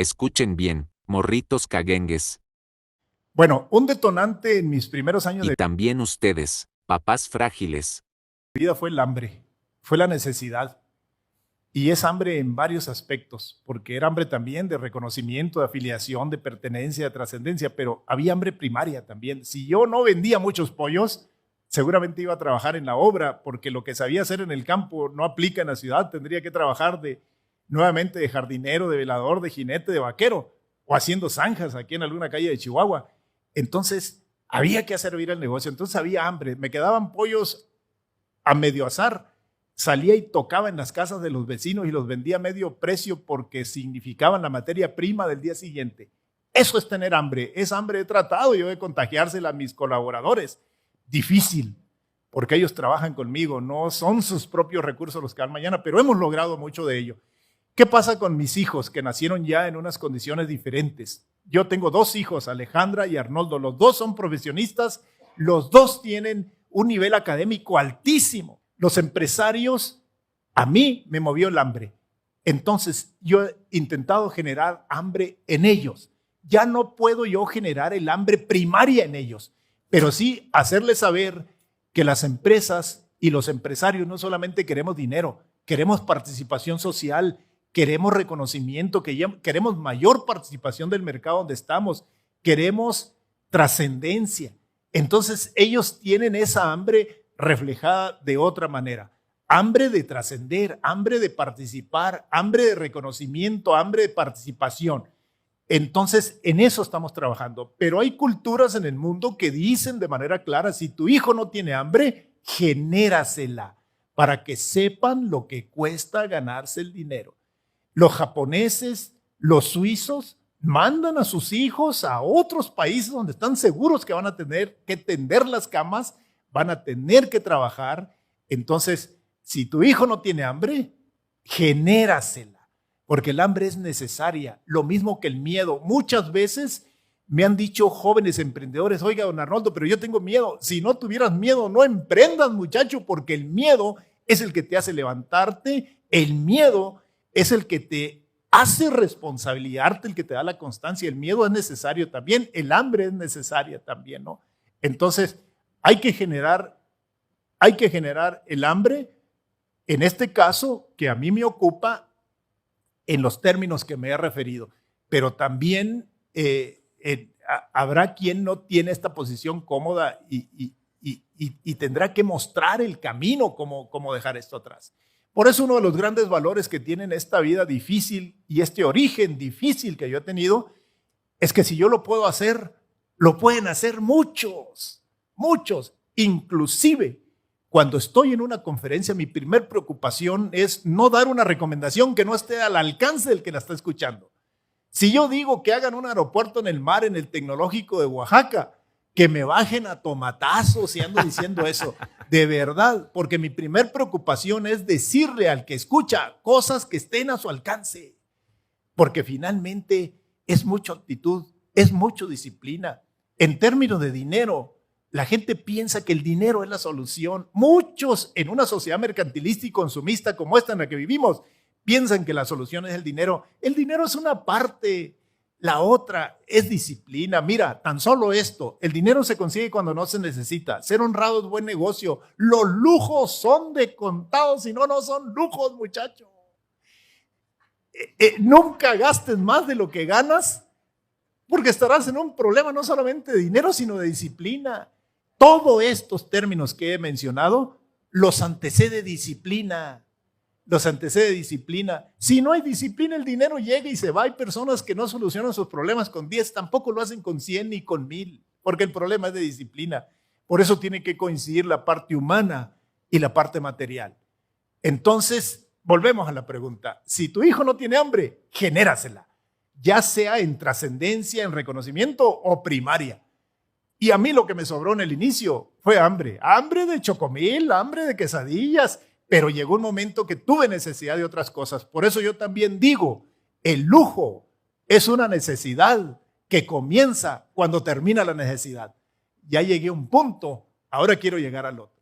Escuchen bien, morritos caguengues. Bueno, un detonante en mis primeros años Y de también ustedes, papás frágiles. vida fue el hambre, fue la necesidad. Y es hambre en varios aspectos, porque era hambre también de reconocimiento, de afiliación, de pertenencia, de trascendencia, pero había hambre primaria también. Si yo no vendía muchos pollos, seguramente iba a trabajar en la obra, porque lo que sabía hacer en el campo no aplica en la ciudad. Tendría que trabajar nuevamente de jardinero, de velador, de jinete, de vaquero, o haciendo zanjas aquí en alguna calle de Chihuahua. Entonces, había que hacer vir el negocio. Entonces había hambre. Me quedaban pollos a medio azar. Salía y tocaba en las casas de los vecinos y los vendía a medio precio porque significaban la materia prima del día siguiente. Eso es tener hambre. Es hambre. He tratado yo de contagiársela a mis colaboradores. Difícil, porque ellos trabajan conmigo, no son sus propios recursos los que dan mañana, pero hemos logrado mucho de ello. ¿Qué pasa con mis hijos que nacieron ya en unas condiciones diferentes? Yo tengo dos hijos, Alejandra y Arnoldo. Los dos son profesionistas, los dos tienen un nivel académico altísimo. Los empresarios, a mí me movió el hambre. Entonces yo he intentado generar hambre en ellos. Ya no puedo yo generar el hambre primaria en ellos, pero sí hacerles saber que las empresas y los empresarios no solamente queremos dinero, queremos participación social, queremos reconocimiento, queremos mayor participación del mercado donde estamos, queremos trascendencia. Entonces ellos tienen esa hambre reflejada de otra manera. Hambre de trascender, hambre de participar, hambre de reconocimiento, hambre de participación. Entonces, en eso estamos trabajando. Pero hay culturas en el mundo que dicen de manera clara, si tu hijo no tiene hambre, genérasela para que sepan lo que cuesta ganarse el dinero. Los japoneses, los suizos, mandan a sus hijos a otros países donde están seguros que van a tener que tender las camas, van a tener que trabajar. Entonces, si tu hijo no tiene hambre, genérasela, porque el hambre es necesaria, lo mismo que el miedo. Muchas veces me han dicho jóvenes emprendedores, oiga, don Arnoldo, pero yo tengo miedo. Si no tuvieras miedo, no emprendas, muchacho, porque el miedo es el que te hace levantarte, el miedo es el que te hace responsabilizarte, el que te da la constancia. El miedo es necesario también, el hambre es necesaria también, ¿no? Entonces, hay que generar el hambre, en este caso, que a mí me ocupa en los términos que me he referido, pero también habrá quien no tiene esta posición cómoda y tendrá que mostrar el camino, cómo dejar esto atrás. Por eso uno de los grandes valores que tienen esta vida difícil y este origen difícil que yo he tenido es que si yo lo puedo hacer, lo pueden hacer muchos, muchos. Inclusive, cuando estoy en una conferencia, mi primer preocupación es no dar una recomendación que no esté al alcance del que la está escuchando. Si yo digo que hagan un aeropuerto en el mar, en el tecnológico de Oaxaca, que me bajen a tomatazos y ando diciendo eso, de verdad, porque mi primer preocupación es decirle al que escucha cosas que estén a su alcance, porque finalmente es mucha actitud, es mucha disciplina. En términos de dinero, la gente piensa que el dinero es la solución. Muchos en una sociedad mercantilista y consumista como esta en la que vivimos piensan que la solución es el dinero. El dinero es una parte, la otra es disciplina. Mira, tan solo esto, el dinero se consigue cuando no se necesita. Ser honrado es buen negocio. Los lujos son de contados, si no, no son lujos, muchacho. Nunca gastes más de lo que ganas, porque estarás en un problema no solamente de dinero, sino de disciplina. Todos estos términos que he mencionado los antecede disciplina. Los antecede disciplina. Si no hay disciplina, el dinero llega y se va. Hay personas que no solucionan sus problemas con 10, tampoco lo hacen con 100 ni con 1000, porque el problema es de disciplina. Por eso tiene que coincidir la parte humana y la parte material. Entonces, volvemos a la pregunta. Si tu hijo no tiene hambre, genérasela, ya sea en trascendencia, en reconocimiento o primaria. Y a mí lo que me sobró en el inicio fue hambre. Hambre de chocomil, hambre de quesadillas, pero llegó un momento que tuve necesidad de otras cosas. Por eso yo también digo, el lujo es una necesidad que comienza cuando termina la necesidad. Ya llegué a un punto, ahora quiero llegar al otro.